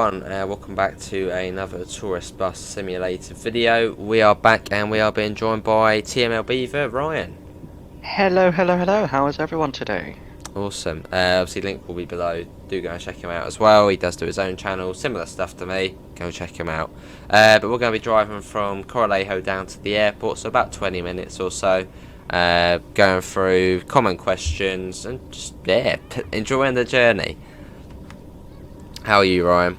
everyone, welcome back to another tourist bus simulator video. We are back and we are being joined by TML Beaver, Ryan. Hello, hello, hello. How is everyone today? Awesome. Obviously link will be below. Do go and check him out as well. He does do his own channel, similar stuff to me. Go check him out. But we're going to be driving from Coralejo down to the airport, so about 20 minutes or so. Going through common questions and just, enjoying the journey. How are you, Ryan?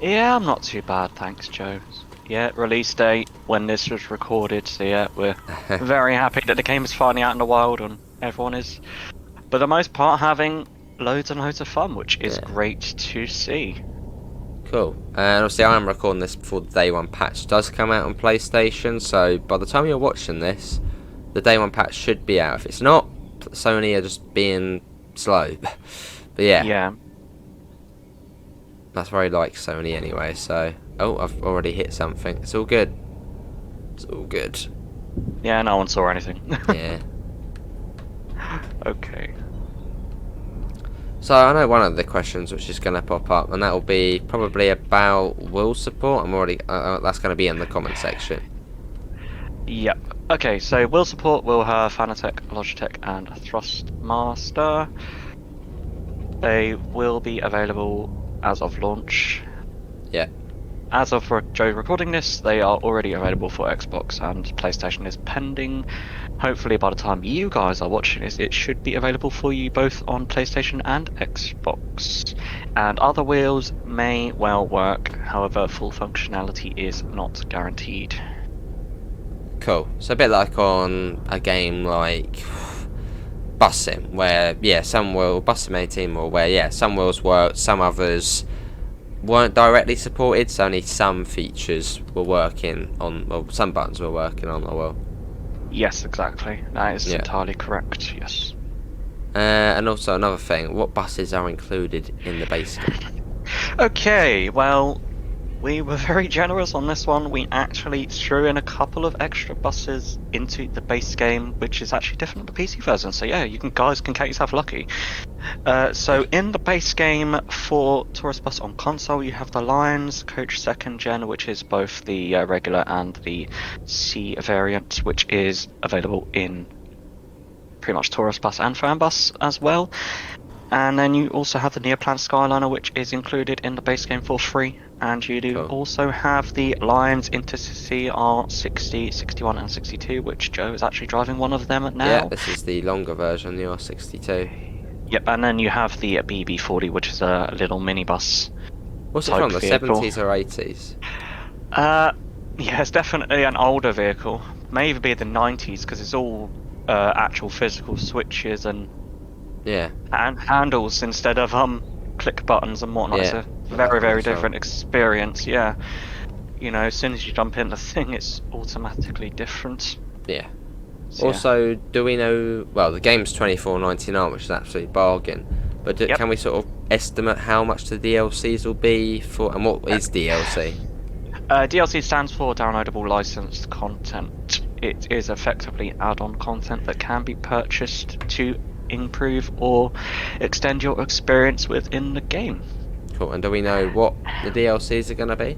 Yeah, I'm not too bad, thanks, Joe. Yeah, release date when this was recorded, so yeah, we're very happy that the game is finally out in the wild and everyone is, for the most part, having loads and loads of fun, which is great to see. Cool. And obviously I am recording this before the day one patch does come out on PlayStation, so by the time you're watching this, the day one patch should be out. If it's not, Sony are just being slow. But yeah. That's very like Sony anyway, so... Oh, I've already hit something. It's all good. It's all good. Yeah, no one saw anything. Yeah. Okay. So I know one of the questions which is going to pop up, and that will be probably about wheel support. I'm already... that's going to be in the comment section. Yep. Okay, so wheel support will have Fanatec, Logitech, and Thrustmaster. They will be available as of launch. Yeah. As of Joe recording this, they are already available for Xbox, and PlayStation is pending. Hopefully by the time you guys are watching this, it should be available for you both on PlayStation and Xbox. And other wheels may well work, however full functionality is not guaranteed. Cool. So a bit like on a game like Bus Sim, where Bus Sim 18 or where some wheels work, some others weren't directly supported, so only some features were working on, well, some buttons were working on the wheel. Yes, exactly. That is entirely correct, yes. And also another thing, what buses are included in the base game? Okay, well, we were very generous on this one. We actually threw in a couple of extra buses into the base game, which is actually different than the PC version. So yeah, guys can count yourself lucky. So in the base game for Tourist Bus on console, you have the Lions Coach 2nd Gen, which is both the regular and the C variant, which is available in pretty much Tourist Bus and Fan Bus as well. And then you also have the Neoplan Skyliner, which is included in the base game for free. And you do also have the Lions Intercity R60, 61 and 62, which Joe is actually driving one of them now. Yeah, this is the longer version, the R62. Yep, and then you have the BB40, which is a little minibus. What's it from, the vehicle. 70s or 80s? Yeah, it's definitely an older vehicle. May even be the 90s, because it's all actual physical switches and handles instead of click buttons and whatnot. It's a very, very different experience. Yeah, you know, as soon as you jump in the thing, it's automatically different. Yeah. So, also, do we know? Well, the game's $24.99, which is absolutely bargain. But can we sort of estimate how much the DLCs will be for? And what is DLC? DLC stands for downloadable licensed content. It is effectively add-on content that can be purchased to improve or extend your experience within the game. Cool. And do we know what the DLCs are going to be?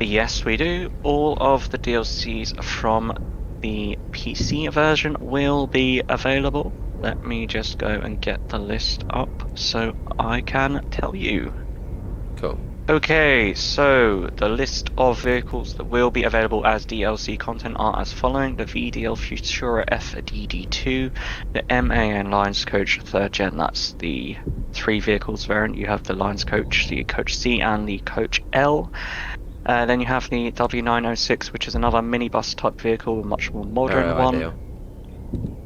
Yes, we do. All of the DLCs from the PC version will be available. Let me just go and get the list up so I can tell you. Cool. Okay, so the list of vehicles that will be available as DLC content are as following: the VDL Futura FDD2, the MAN Lions Coach 3rd Gen, that's the 3 vehicles variant. You have the Lions Coach, the Coach C, and the Coach L. Then you have the W906, which is another minibus type vehicle, a much more modern one.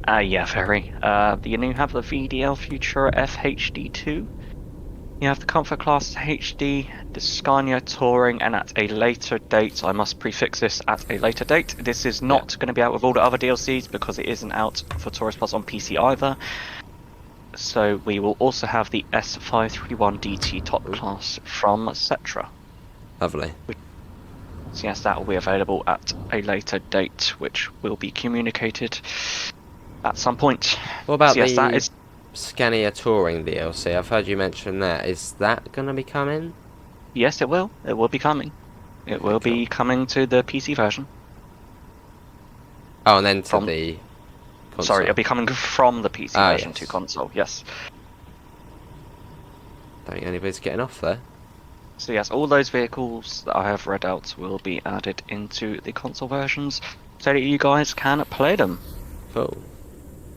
Ideal. Yeah, very. You have the VDL Futura FHD2. You have the Comfort Class HD, the Scania Touring, and at a later date, I must prefix this at a later date, this is not going to be out with all the other DLCs because it isn't out for Tourist Plus on PC either. So we will also have the S531DT Top Class from Cetra. Lovely. So yes, that will be available at a later date, which will be communicated at some point. What about that Scania Touring DLC? I've heard you mention that. Is that going to be coming? Yes, it will. It will be coming. It Okay, will cool. be coming to the PC version. Oh, and then to From the Sorry, it'll console. be coming from the PC Ah, version to yes. console. Yes. Don't think anybody's getting off there. So yes, all those vehicles that I have read out will be added into the console versions so that you guys can play them. Cool.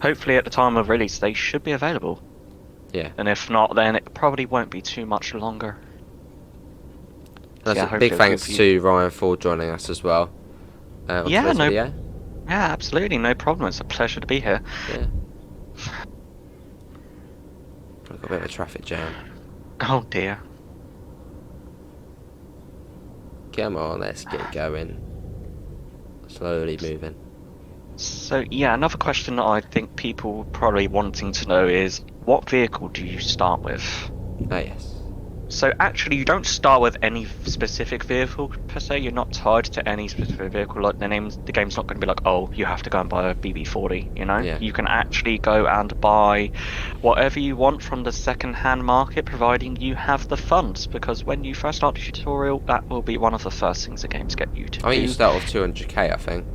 Hopefully at the time of release they should be available. Yeah. And if not, then it probably won't be too much longer. So That's yeah, a big hopefully it'll thanks give you... to Ryan for joining us as well on Yeah, today's no, video. yeah, absolutely, no problem. It's a pleasure to be here. Yeah. I've got a bit of a traffic jam. Oh dear. Come on, let's get going. Slowly moving. So yeah, another question that I think people probably wanting to know is, what vehicle do you start with? Ah, yes. So actually, you don't start with any specific vehicle per se. You're not tied to any specific vehicle. Like the game's not going to be like, oh, you have to go and buy a BB40. You know, Yeah. you can actually go and buy whatever you want from the second-hand market, providing you have the funds. Because when you first start the tutorial, that will be one of the first things the games get you to I think you do. start off 200k, I think.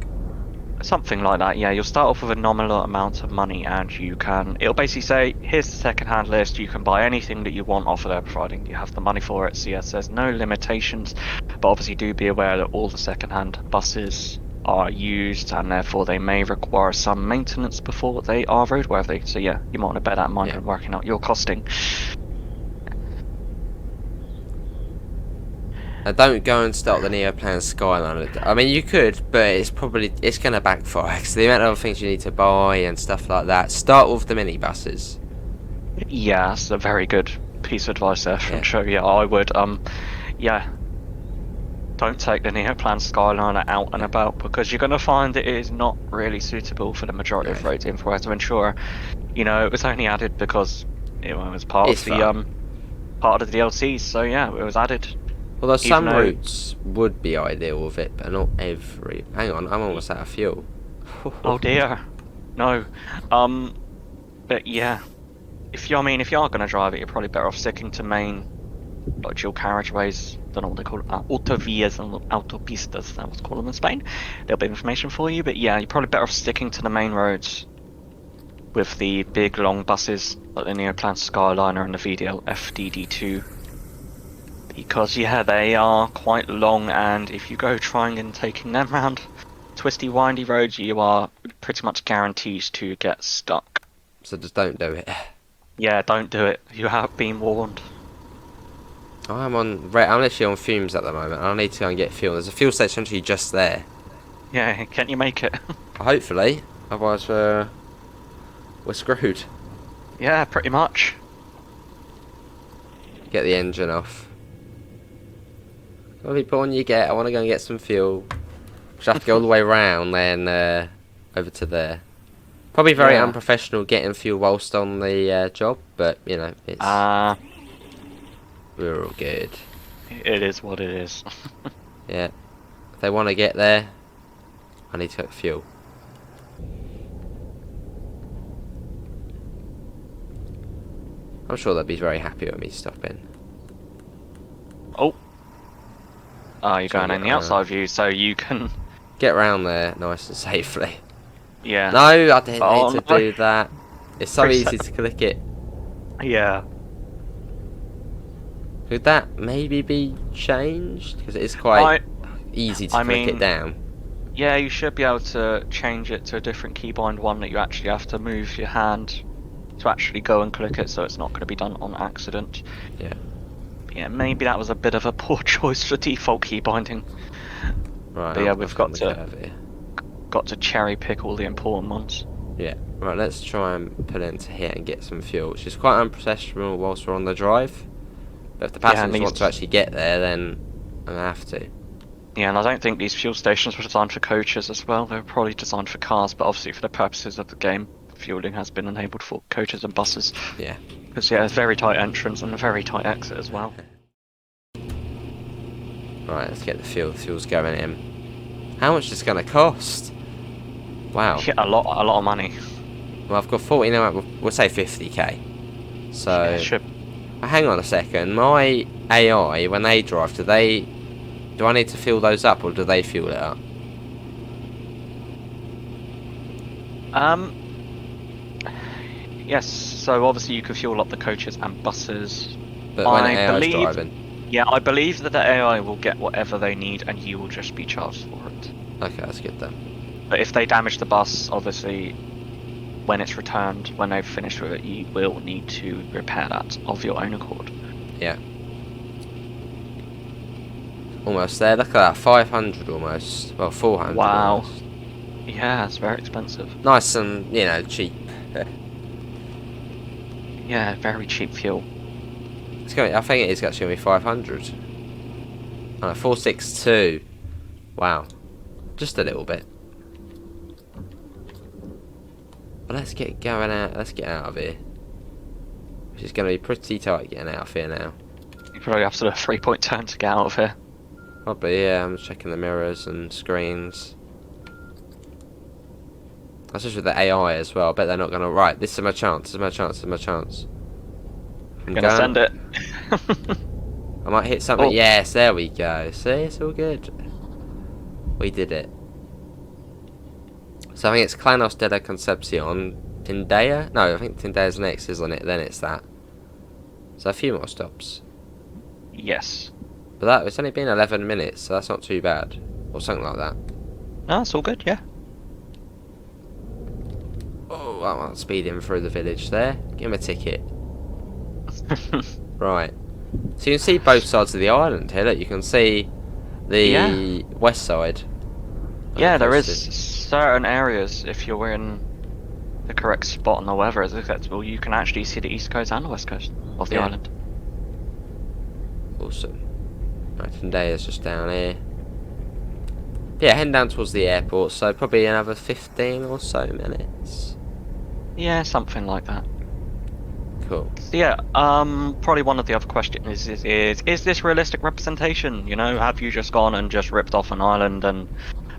Something like that, yeah. You'll start off with a nominal amount of money, and it'll basically say, here's the second-hand list, you can buy anything that you want off of there, providing you have the money for it. So yes, there's no limitations, but obviously do be aware that all the second-hand buses are used, and therefore they may require some maintenance before they are roadworthy. So yeah, you might want to bear that in mind Yeah. when working out your costing. Don't go and start the Neoplan Skyline. I mean, you could, but it's going to backfire because the amount of other things you need to buy and stuff like that. Start with the minibuses. Yeah, that's a very good piece of advice there from Yeah. Cho. Yeah, I would, yeah, don't take the Neoplan Skyliner out and about, because you're going to find that it is not really suitable for the majority of No. roads in Fuerteventura. You know, it was only added because it was part It's of the fun. part of the DLCs. So yeah, it was added. Although some though- routes would be ideal with it, but not every. Hang on, I'm almost out of fuel. Oh dear, no. But yeah, if you are going to drive it, you're probably better off sticking to main, like dual carriageways. Don't know what they call it, autovías and autopistas. That was called them in Spain. A little bit of information for you, but yeah, you're probably better off sticking to the main roads with the big long buses like the Neoplan Skyliner and the VDL FDD2, because yeah, they are quite long, and if you go trying and taking them round twisty, windy roads, you are pretty much guaranteed to get stuck. So just don't do it. Yeah, don't do it. You have been warned. I'm literally on fumes at the moment. I need to go and get fuel. There's a fuel station actually just there. Yeah, can't you make it? Hopefully, otherwise we're screwed. Yeah, pretty much. Get the engine off. What one you get? I want to go and get some fuel. Just have to go all the way round, then over to there. Probably very Yeah. unprofessional getting fuel whilst on the job, but you know, it's we're all good. It is what it is. Yeah. If they want to get there, I need to get fuel. I'm sure they'll be very happy with me stopping. Oh. You're So going in the yeah, outside view, so you can... Get round there nice and safely. Yeah. No, I didn't Oh, need to no. do that. It's so Press easy that. to click it. Yeah. Could that maybe be changed? Because it is quite easy to I click mean, it down. Yeah, you should be able to change it to a different keybind one that you actually have to move your hand to actually go and click it, so it's not going to be done on accident. Yeah. Yeah, maybe that was a bit of a poor choice for default key binding. Right. But yeah, I'm we've off got on the to- curve here. Got to cherry pick all the important ones. Yeah. Right. Let's try and pull into here and get some fuel, which is quite unprofessional whilst we're on the drive. But if the Yeah, passengers and want to actually get there, then I'm gonna have to. Yeah, and I don't think these fuel stations were designed for coaches as well. They were probably designed for cars, but obviously for the purposes of the game, fueling has been enabled for coaches and buses. Yeah. Because yeah, it's a very tight entrance and a very tight exit as well. Right. Let's get the fuel. The fuel's going in. How much is it gonna cost? Wow. Yeah, a lot of money. Well, I've got 40 now. We'll say 50k. So Yeah, Hang on a second. My AI, when they drive, do I need to fuel those up, or do they fuel it up? Yes. So obviously you can fuel up the coaches and buses. But when I AI's believe. driving. Yeah, I believe that the AI will get whatever they need, and you will just be charged for it. Okay, that's good then. But if they damage the bus, obviously, when it's returned, when they've finished with it, you will need to repair that of your own accord. Yeah. Almost there. Look at that, 500 almost. Well, 400 Wow. almost. Yeah, it's very expensive. Nice and, you know, cheap. Yeah, very cheap fuel. It's going. I think it is actually going to be 500. Oh, 462. Wow. Just a little bit. But let's get going out. Let's get out of here. Which is going to be pretty tight getting out of here now. You probably have to do a 3-point turn to get out of here. Probably, yeah. I'm checking the mirrors and screens. That's just with the AI as well. I bet they're not going to. Right, this is my chance. This is my chance. This is my chance. I'm gonna send it. I might hit something. Oh. Yes, there we go. See, it's all good. We did it. So I think it's Clanos de la Concepcion. Tindaya? No, I think Tindaya's next, isn't it? Then it's that. So a few more stops. Yes. But it's only been 11 minutes, so that's not too bad. Or something like that. No, it's all good, yeah. Oh, I'm speeding through the village there. Give him a ticket. Right. So you can see both sides of the island here. Look, you can see the west side. Yeah, there is certain areas, if you're in the correct spot and the weather is acceptable, you can actually see the east coast and the west coast of the island. Awesome. Right, Tendaya's just down here. Yeah, heading down towards the airport, so probably another 15 or so minutes. Yeah, something like that. Cool. So yeah, probably one of the other questions is this realistic representation? You know, have you just gone and just ripped off an island and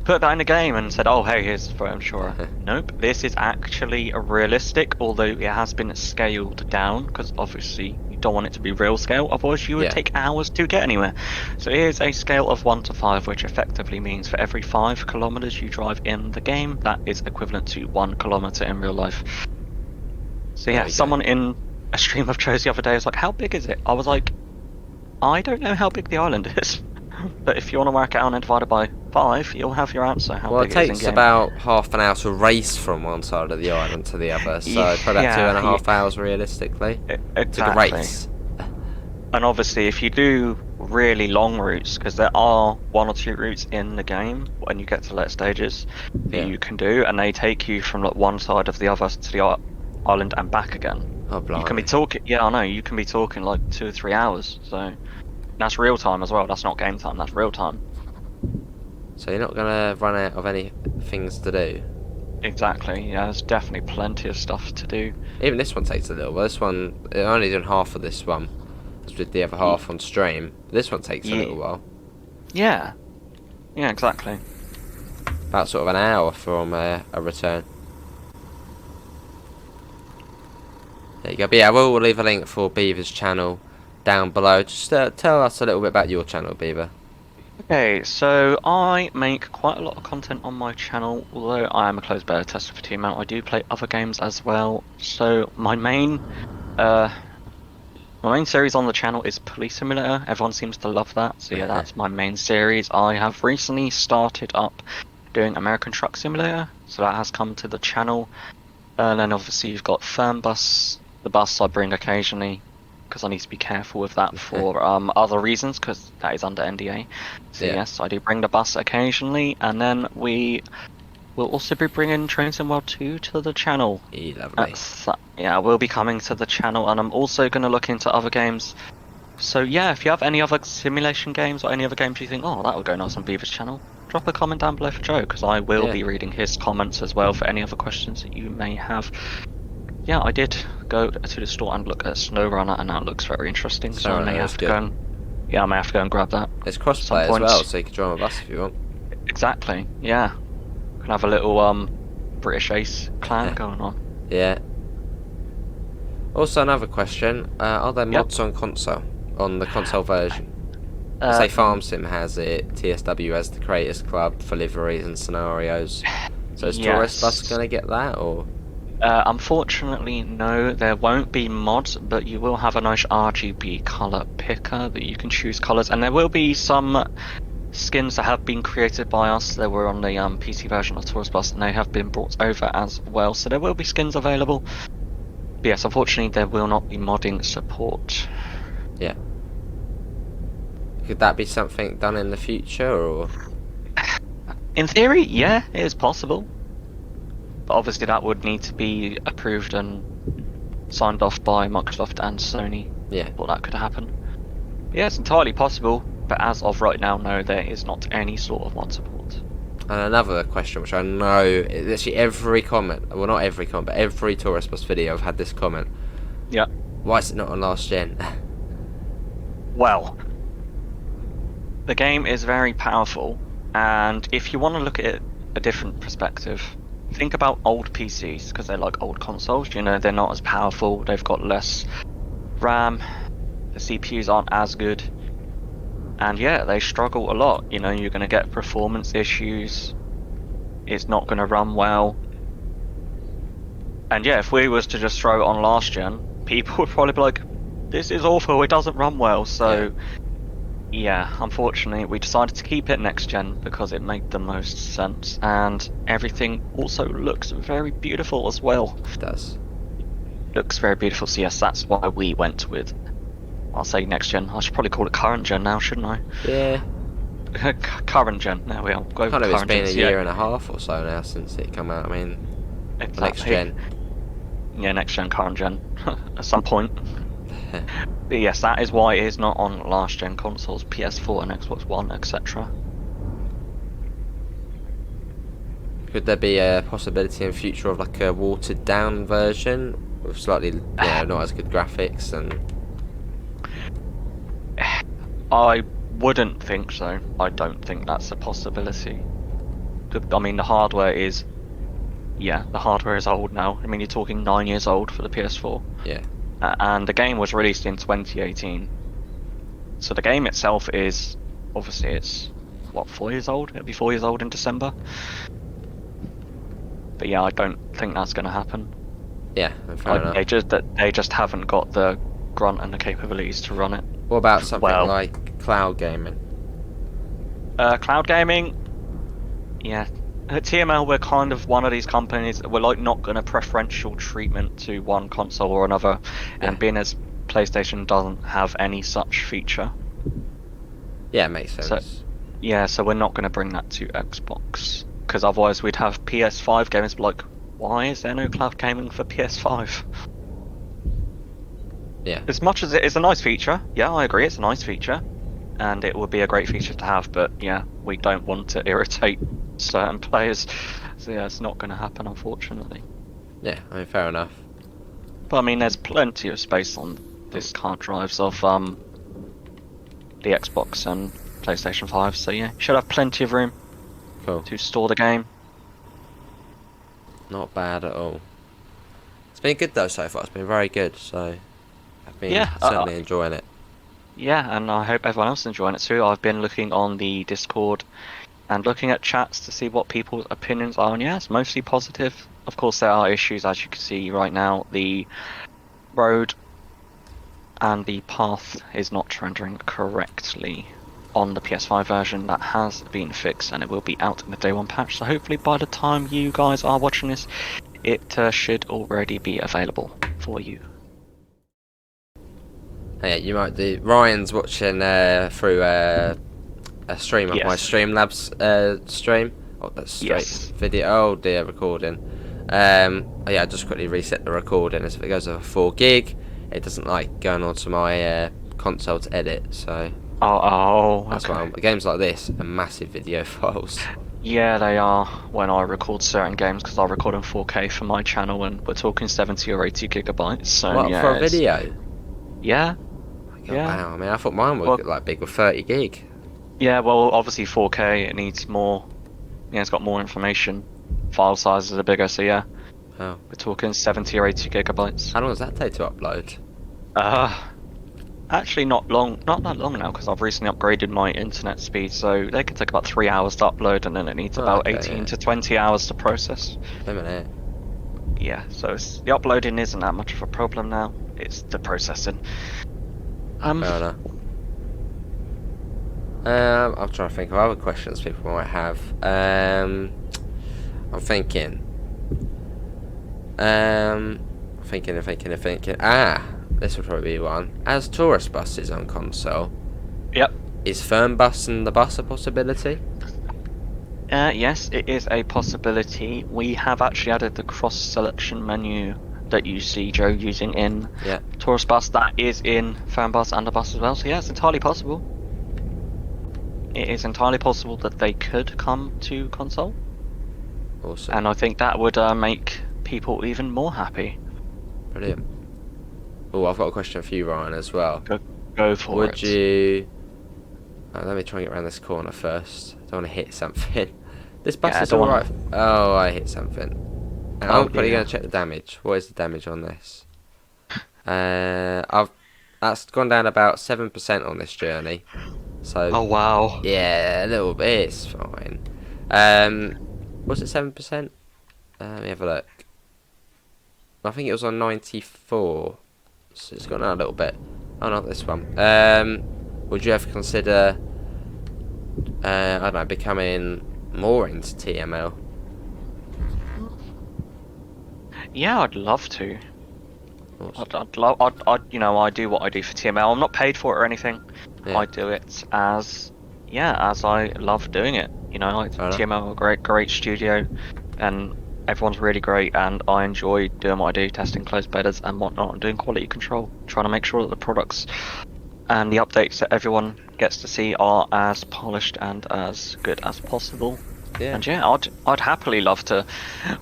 put that in the game and said, oh hey, here's Fuerteventura? Nope, this is actually realistic, although it has been scaled down, because obviously you don't want it to be real scale, otherwise you would take hours to get anywhere. So here's a scale of 1 to 5, which effectively means for every 5 kilometers you drive in the game, that is equivalent to 1 kilometer in real life. So yeah, someone in a stream of Joe's the other day was like, how big is it? I was like, I don't know how big the island is. But if you want to work it out and divide it by 5, you'll have your answer. How big it takes about half an hour to race from one side of the island to the other, so probably about 2.5 hours realistically. Exactly. To race. And obviously, if you do really long routes, because there are 1 or 2 routes in the game when you get to later stages that you can do, and they take you from like one side of the other to the island and back again. Oh, blimey. You can be talking. Yeah, I know. You can be talking like 2 or 3 hours. So that's real time as well. That's not game time. That's real time. So you're not gonna run out of any things to do. Exactly. Yeah, there's definitely plenty of stuff to do. Even this one takes a little while. This one, I'm only doing half of this one. I did the other half on stream. This one takes a little while. Yeah. Yeah, exactly. About sort of an hour from a return. There you go. But yeah, we'll leave a link for Beaver's channel down below. Just tell us a little bit about your channel, Beaver. Okay, so I make quite a lot of content on my channel, although I am a closed beta tester for TML. I do play other games as well. So my main series on the channel is Police Simulator. Everyone seems to love that. So yeah, that's my main series. I have recently started up doing American Truck Simulator, so that has come to the channel. And then obviously you've got Fernbus, the bus I bring occasionally, because I need to be careful with that for other reasons, because that is under NDA. So yes, I do bring the bus occasionally, and then we will also be bringing Train Sim World 2 to the channel. Lovely. Yeah, we'll be coming to the channel, and I'm also going to look into other games. So yeah, if you have any other simulation games or any other games you think, oh, that would go nice on Beaver's channel, drop a comment down below for Joe, because I will be reading his comments as well for any other questions that you may have. Yeah, I did go to the store and look at SnowRunner, and that looks very interesting. So I may have to go and, I may have to go and grab that. There's crossplay as well, so you can join my bus if you want. Exactly. Yeah, can have a little British Ace clan going on. Yeah. Also, another question: are there Yep. mods on the console version? Say Farm Sim has it, TSW has the Creators Club for liveries and scenarios. So is Tourist Bus Yes. gonna get that, or? Unfortunately, no, there won't be mods, but you will have a nice RGB color picker that you can choose colors, and there will be some skins that have been created by us. They were on the PC version of Tourist Bus, and they have been brought over as well. So there will be skins available. But yes, unfortunately, there will not be modding support. Yeah. Could that be something done in the future, or? In theory, yeah, it is possible. But obviously that would need to be approved and signed off by Microsoft and Sony Yeah. for that could happen. Yeah, it's entirely possible, but as of right now, no, there is not any sort of mod support. And another question, which I know, literally every comment, well not every comment, but every Tourist Bus video I've had this comment. Yeah. Why is it not on last gen? Well, the game is very powerful, and if you want to look at it a different perspective, think about old PCs, because they're like old consoles, you know, they're not as powerful, they've got less RAM, the CPUs aren't as good, and yeah, they struggle a lot. You know, you're going to get performance issues, it's not going to run well. And yeah, if we was to just throw it on last gen, people would probably be like, this is awful, it doesn't run well. So yeah, unfortunately we decided to keep it next gen because it made the most sense, and everything also looks very beautiful as well. It does. Looks very beautiful, so yes, that's why we went with, I'll say next gen. I should probably call it current gen now, shouldn't I? Yeah. Current gen, there we are. Go with Kind of, it's current been gen. a year and a half or so now since it came out. I mean, Exactly. next gen. Yeah, next gen, current gen, at some point. But yes, that is why it is not on last gen consoles, PS4 and Xbox One, etc. Could there be a possibility in future of like a watered down version with slightly, not as good graphics and? I wouldn't think so. I don't think that's a possibility. I mean, the hardware is old now. I mean, you're talking 9 years old for the PS4. Yeah. And the game was released in 2018. So the game itself is, obviously it's, 4 years old? It'll be 4 years old in December. But yeah, I don't think that's going to happen. Yeah, fair enough. They just haven't got the grunt and the capabilities to run it. What about something like cloud gaming? Cloud gaming, yeah. At TML, we're kind of one of these companies. We're like not going to preferential treatment to one console or another, and being as PlayStation doesn't have any such feature. Yeah, it makes sense. So we're not going to bring that to Xbox, because otherwise we'd have PS5 gamers be like, why is there no cloud gaming for PS5? Yeah. As much as it is a nice feature, yeah, I agree, it's a nice feature, and it would be a great feature to have, but yeah, we don't want to irritate certain players, so yeah, it's not going to happen, unfortunately. Yeah, I mean, fair enough. But I mean, there's plenty of space on this hard drives of the Xbox and PlayStation 5, so yeah, you should have plenty of room to store the game. Not bad at all. It's been good though so far, it's been very good, so I've been certainly enjoying it. Yeah, and I hope everyone else is enjoying it too. I've been looking on the Discord and looking at chats to see what people's opinions are, and yeah, it's mostly positive. Of course, there are issues, as you can see right now. The road and the path is not rendering correctly on the PS5 version. That has been fixed, and it will be out in the day one patch, so hopefully by the time you guys are watching this, it should already be available for you. Yeah, you might do. Ryan's watching through a stream of my Streamlabs stream. Oh, that's straight video. Oh dear, recording. Yeah, I just quickly reset the recording. As if it goes over 4 gig, it doesn't like going onto my console to edit. So that's why games like this are massive video files. Yeah, they are when I record certain games, because I record in 4K for my channel, and we're talking 70 or 80 gigabytes. So what, yeah, for a video? Yeah. God, wow. I mean, I thought mine would like big with 30 gig. Yeah, well, obviously 4K, it needs more. Yeah, it's got more information. File sizes are bigger, so yeah. Oh. We're talking 70 or 80 gigabytes. How long does that take to upload? Actually not that long now, because I've recently upgraded my internet speed, so they can take about 3 hours to upload, and then it needs about 18 to 20 hours to process. Wait a minute. Yeah, so the uploading isn't that much of a problem now. It's the processing. Fair enough. I'm trying to think of other questions people might have. I'm thinking. Thinking. This would probably be one. As tourist buses on console, Yep. is firm bus and the bus a possibility? Yes, it is a possibility. We have actually added the cross selection menu that you see Joe using in Tourist Bus. That is in Fan Bus and the bus as well. So yeah, it's entirely possible. It is entirely possible that they could come to console. Awesome. And I think that would make people even more happy. Brilliant. Oh, I've got a question for you, Ryan, as well. Go for it. Would you... let me try and get around this corner first. I don't want to hit something. This bus is alright. Oh, I hit something. I'm probably going to check the damage. What is the damage on this? That's gone down about 7% on this journey. So. Oh wow. Yeah, a little bit. It's fine. Was it 7%? Let me have a look. I think it was on 94. So it's gone down a little bit. Oh, not this one. Would you ever consider, I don't know, becoming more into TML? Yeah, I'd love to. Awesome. I do what I do for TML. I'm not paid for it or anything. Yeah. I do it as I love doing it. TML are a great studio, and everyone's really great, and I enjoy doing what I do, testing closed betas and whatnot, and doing quality control, trying to make sure that the products and the updates that everyone gets to see are as polished and as good as possible. Yeah. And I'd happily love to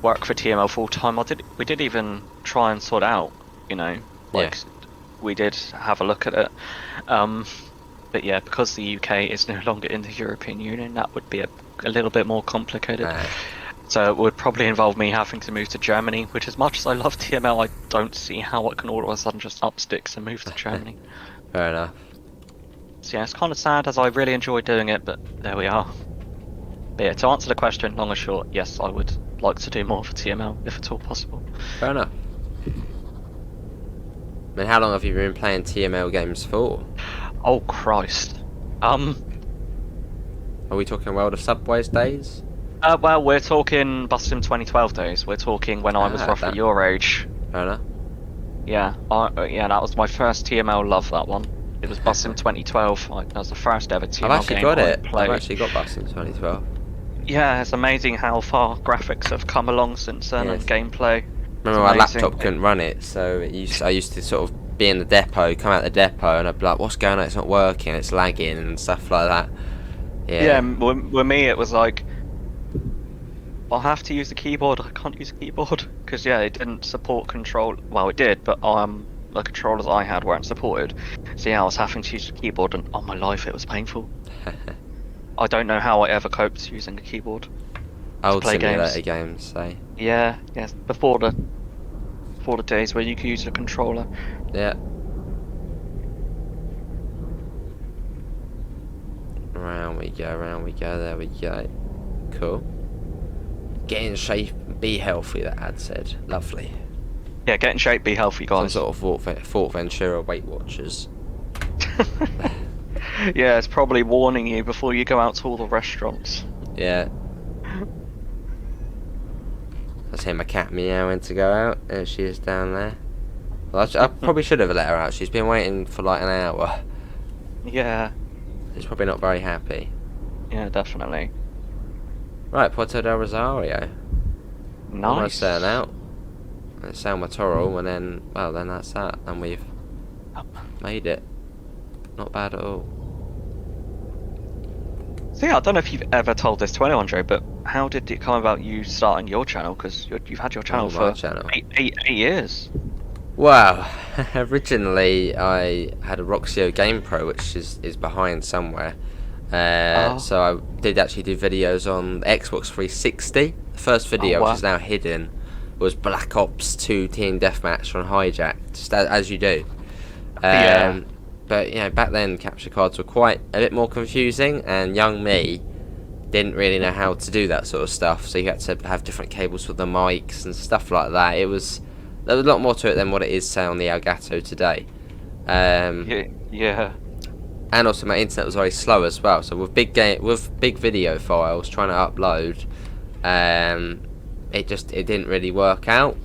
work for TML full time. We did even try and sort out, we did have a look at it. But yeah, because the UK is no longer in the European Union, that would be a little bit more complicated. So it would probably involve me having to move to Germany, which, as much as I love TML, I don't see how I can all of a sudden just up sticks and move to Germany. Fair enough. So yeah, it's kind of sad, as I really enjoy doing it, but there we are. But yeah, to answer the question, long and short, yes, I would like to do more for TML, if at all possible. Fair enough. I mean, how long have you been playing TML games for? Oh Christ. Are we talking World of Subways days? Well, we're talking Bus Sim 2012 days. We're talking when I was roughly your age. Fair enough. Yeah, that was my first TML love, that one. It was Bus Sim 2012. That was the first ever TML game I've actually got it. played. I've actually got Bus Sim 2012. Yeah, it's amazing how far graphics have come along since then, and gameplay. Remember, my laptop couldn't run it, so I used to sort of be in the depot, come out the depot, and I'd be like, what's going on? It's not working, it's lagging, and stuff like that. Yeah, with me it was like, I'll have to use the keyboard. I can't use the keyboard because it didn't support control. Well, it did, but the controllers I had weren't supported. So yeah, I was having to use the keyboard, and on my life it was painful. I don't know how I ever coped using a keyboard. Old simulator games, say. Yeah, yes, before the days where you could use a controller. Yeah. Round we go, there we go. Cool. Get in shape, be healthy, that ad said. Lovely. Yeah, get in shape, be healthy, guys. Some sort of Fuerteventura Weight Watchers. Yeah, it's probably warning you before you go out to all the restaurants. Yeah. Let's hear my cat meowing to go out. There she is down there. Well, I probably should have let her out. She's been waiting for like an hour. Yeah. She's probably not very happy. Yeah, definitely. Right, Puerto del Rosario. Nice. Almost there now. It's San Matoro, and then, well, then that's that. And we've made it. Not bad at all. So yeah, I don't know if you've ever told this to anyone, Joe, but how did it come about you starting your channel? Because you've had your channel for 8 years. Well, originally I had a Roxio Game Pro, which is behind somewhere. So I did actually do videos on the Xbox 360. The first video, which is now hidden, was Black Ops 2 Team Deathmatch on Hijack, just as you do. Yeah. But you know, back then capture cards were quite a bit more confusing, and young me didn't really know how to do that sort of stuff. So you had to have different cables for the mics and stuff like that. There was a lot more to it than what it is, say, on the Elgato today. Yeah. And also my internet was very slow as well. So with big video files trying to upload, it didn't really work out.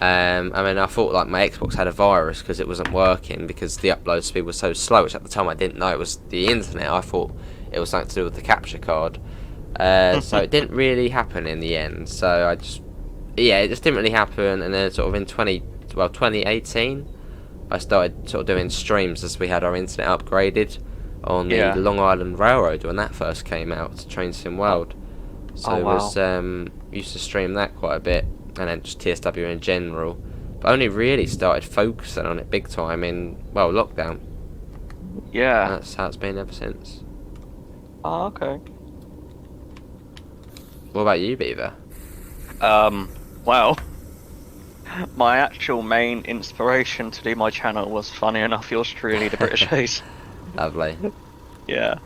I mean, I thought like my Xbox had a virus because it wasn't working because the upload speed was so slow, which at the time I didn't know it was the internet. I thought it was something to do with the capture card. So it didn't really happen in the end. So it just didn't really happen. And then sort of in 2018, I started sort of doing streams as we had our internet upgraded on the Long Island Railroad when that first came out to Train Sim World. So it was used to stream that quite a bit, and then just TSW in general. But only really started focusing on it big time in lockdown. Yeah. And that's how it's been ever since. Oh, okay. What about you, Beaver? Well, my actual main inspiration to do my channel was, funny enough, yours truly, the British Haze. Lovely. Yeah.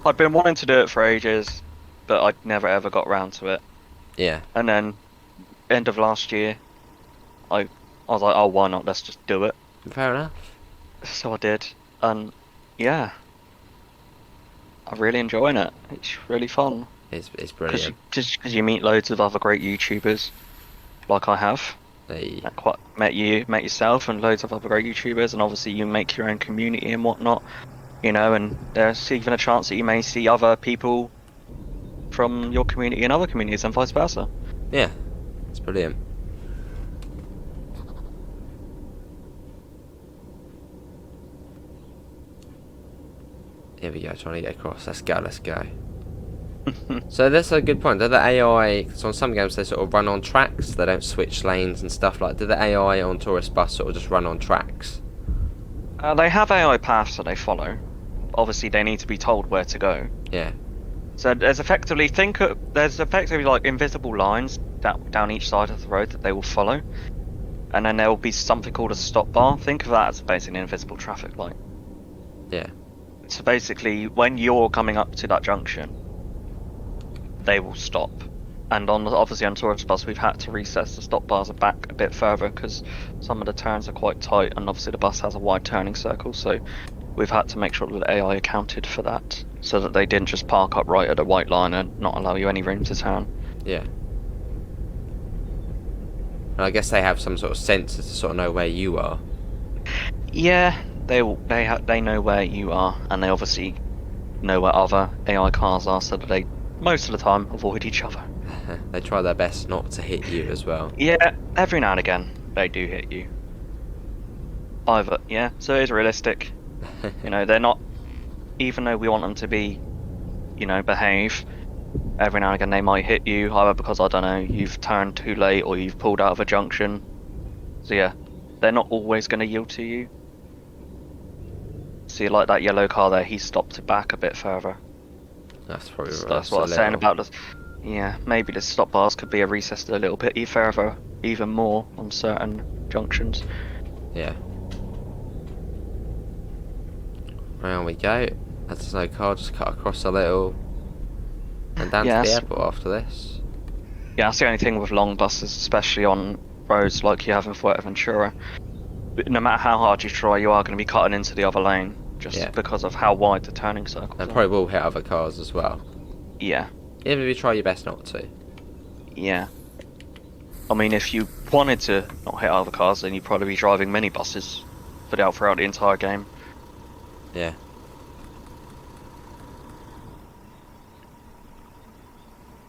I'd been wanting to do it for ages, but I'd never ever got round to it. Yeah. And then, end of last year, I was like, oh, why not? Let's just do it. Fair enough. So I did, and yeah, I'm really enjoying it. It's really fun. It's brilliant. Because you meet loads of other great YouTubers, like I have. Hey. Met yourself and loads of other great YouTubers, and obviously you make your own community and whatnot, you know. And there's even a chance that you may see other people from your community in other communities, and vice versa. Yeah, it's brilliant. Here we go, trying to get across. Let's go. So that's a good point. Do the AI, so on some games they sort of run on tracks, they don't switch lanes and stuff like that. Do the AI on Tourist Bus sort of just run on tracks? They have AI paths that they follow. Obviously they need to be told where to go. Yeah. So there's effectively like invisible lines down each side of the road that they will follow. And then there will be something called a stop bar. Think of that as basically an invisible traffic light. Yeah. So basically, when you're coming up to that junction, they will stop. And obviously on Tourist Bus, we've had to recess the stop bars back a bit further because some of the turns are quite tight, and obviously the bus has a wide turning circle. So we've had to make sure that the AI accounted for that, so that they didn't just park up right at a white line and not allow you any room to turn. Yeah. And I guess they have some sort of sensor to sort of know where you are. Yeah, they know where you are, and they obviously know where other AI cars are, so that they most of the time avoid each other. They try their best not to hit you as well. Yeah, every now and again they do hit you. So it is realistic. You know, they're not, even though we want them to be, you know, behave, every now and again they might hit you, either because, I don't know, you've turned too late or you've pulled out of a junction. So yeah, they're not always going to yield to you. See, like that yellow car there, he stopped it back a bit further. That's probably So right. that's what I was saying about this. Yeah, maybe the stop bars could be recessed a little bit further, even more on certain junctions. Yeah. Round we go. That's no car, just cut across a little and down to the airport after this. Yeah, that's the only thing with long buses, especially on roads like you have in Fuerteventura. No matter how hard you try, you are going to be cutting into the other lane, just because of how wide the turning circles are. And probably will hit other cars as well. Yeah. Even if you try your best not to. Yeah. I mean, if you wanted to not hit other cars, then you'd probably be driving minibuses throughout the entire game. Yeah.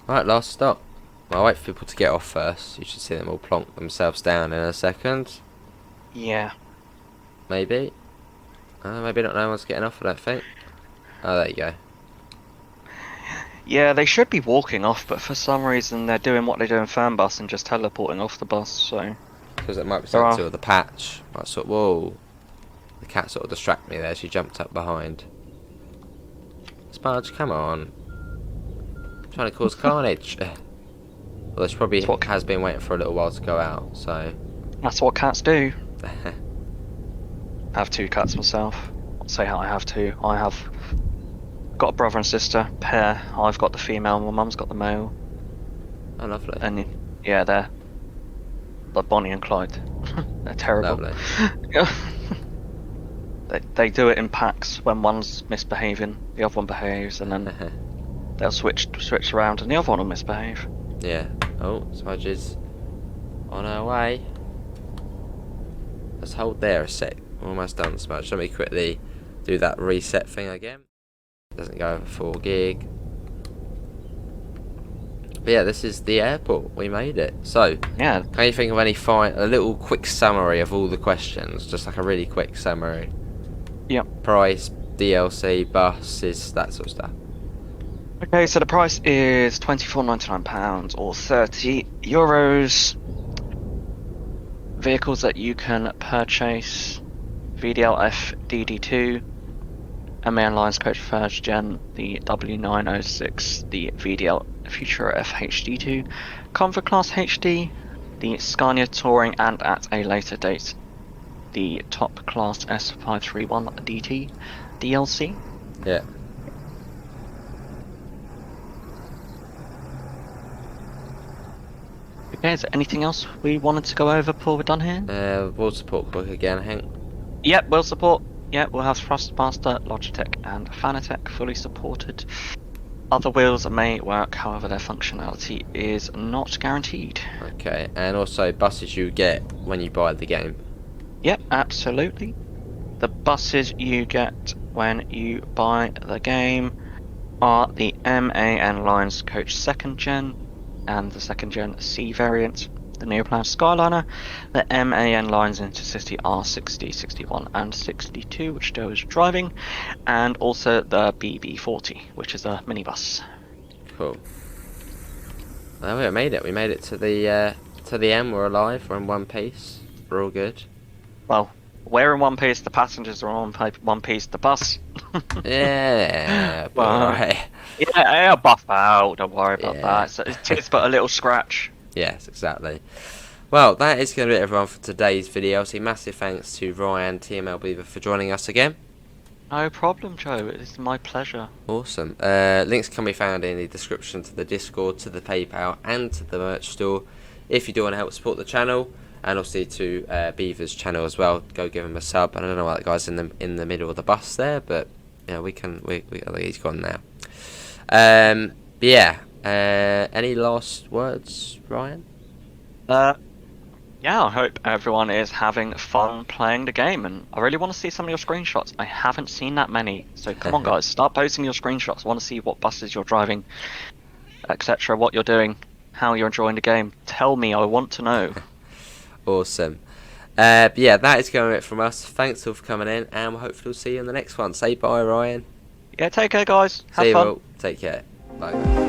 Right, last stop. I'll wait for people to get off first. You should see them all plonk themselves down in a second. Yeah. Maybe. Maybe not. No one's getting off, I don't think. Oh, there you go. Yeah, they should be walking off, but for some reason they're doing what they do in Fernbus and just teleporting off the bus, so... Because it might be something to do with the patch. Like, sort of, whoa. The cat sort of distracted me there. She jumped up behind. Sponge, come on. I'm trying to cause carnage. Well, this probably That's what- has been waiting for a little while to go out, so... That's what cats do. I have 2 cats myself. I'll say how I have 2. I have got a brother and sister pair. I've got the female, my mum's got the male. Oh, lovely. And yeah, they're like Bonnie and Clyde. They're terrible. Lovely. They do it in packs. When one's misbehaving, the other one behaves, and then they'll switch around, and the other one will misbehave. Yeah. Oh, Smudge is on her way. Let's hold there a sec. We're almost done, Smudge. Let me quickly do that reset thing again. Doesn't go over 4 gig. But yeah, this is the airport. We made it. So, Yeah. can you think of any a little quick summary of all the questions? Just like a really quick summary. Yep. Price, DLC, buses, that sort of stuff. Okay, so the price is £24.99 or €30. Vehicles that you can purchase: VDL-F DD2, MAN Lines Coach 1st Gen, the W906, the VDL Futura F HD2, Comfort Class HD, the Scania Touring, and at a later date, the Top Class S531 DT DLC. Yeah. Okay, is there anything else we wanted to go over before we're done here? World support quick again, Hank. Yep, we'll support. Yep, we'll have Thrustmaster, Logitech, and Fanatec fully supported. Other wheels may work, however their functionality is not guaranteed. Okay, and also buses you get when you buy the game. Yep, absolutely. The buses you get when you buy the game are the MAN Lines Coach 2nd Gen and the 2nd Gen C variant, the Neoplan Skyliner, the MAN Lines Intercity R60, 61 and 62, which Joe is driving, and also the BB40, which is a minibus. Cool. Well, we made it. We made it to the end. We're alive. We're in one piece. We're all good. Well, we're in one piece, the passengers are on one piece, the bus. Yeah. Well, Alright. Yeah, I'll buff out, don't worry about Yeah. that. So it's just but a little scratch. Yes, exactly. Well, that is going to be it, everyone, for today's video. So, massive thanks to Ryan, TML Beaver, for joining us again. No problem, Joe. It's my pleasure. Awesome. Links can be found in the description to the Discord, to the PayPal, and to the merch store. If you do want to help support the channel, and obviously to Beaver's channel as well, go give him a sub. I don't know why that guy's in the middle of the bus there, but yeah, I think he's gone now. But yeah. Any last words, Ryan? Yeah, I hope everyone is having fun playing the game, and I really want to see some of your screenshots. I haven't seen that many, so come on guys, start posting your screenshots. I want to see what buses you're driving, etc., what you're doing, how you're enjoying the game. Tell me, I want to know. Awesome. But yeah, that is going to be it from us. Thanks all for coming in, and we'll hopefully see you in the next one. Say bye, Ryan. Yeah, take care guys, have See you fun. all. Take care. Bye.